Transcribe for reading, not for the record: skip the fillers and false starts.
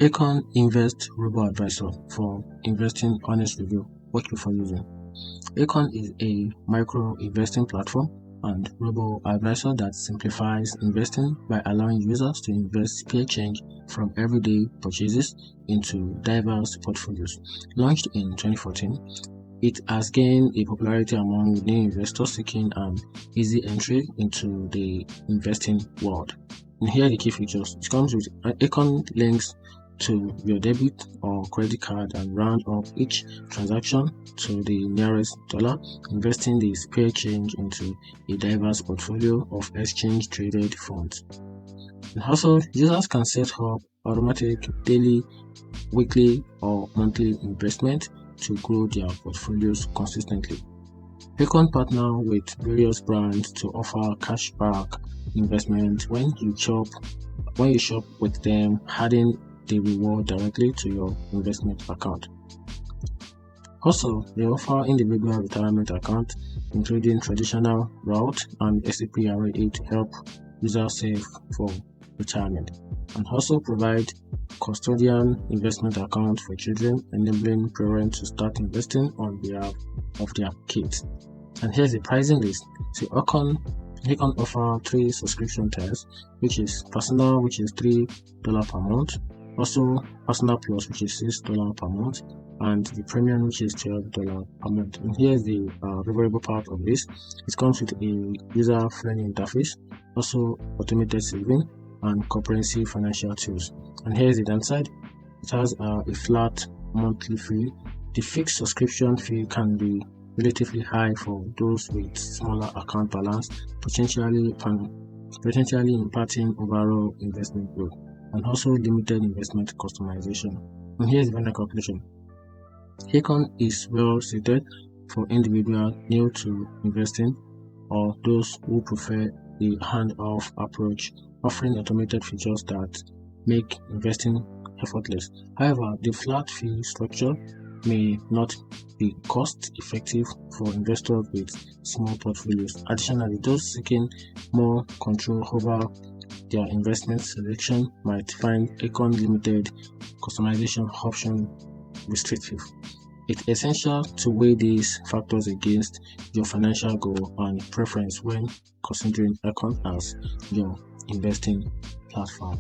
Acorns Invest Robo-advisor for investing honest review. What before using. Acorns is a micro investing platform and robo-advisor that simplifies investing by allowing users to invest spare change from everyday purchases into diverse portfolios. Launched in 2014, it has gained a popularity among new investors seeking an easy entry into the investing world. And here are the key features. It comes with Acorns links to your debit or credit card and round up each transaction to the nearest dollar, investing the spare change into a diverse portfolio of exchange traded funds. And also, users can set up automatic daily, weekly, or monthly investment to grow their portfolios consistently. Acorns partner with various brands to offer cashback investment when you shop with them, adding the reward directly to your investment account. Also, they offer individual retirement account, including traditional route and SCPRA to help users save for retirement, and also provide custodian investment account for children, enabling parents to start investing on behalf of their kids. And here's the pricing list. So Acorns offer 3 subscription tiers, which is personal, which is $3 per month, also personal plus, which is $6 per month, and the premium, which is $12 per month. And here's the favorable part of this. It comes with a user-friendly interface, also automated saving and comprehensive financial tools. And here's the downside. It has a flat monthly fee. The fixed subscription fee can be relatively high for those with smaller account balance, potentially impacting overall investment growth, and also limited investment customization. And here's the final conclusion. Acorns is well suited for individuals new to investing or those who prefer the hand-off approach, offering automated features that make investing effortless. However, the flat fee structure may not be cost effective for investors with small portfolios. Additionally, those seeking more control over their investment selection might find Acorns limited customization option restrictive. It's essential to weigh these factors against your financial goal and preference when considering Acorns as your investing platform.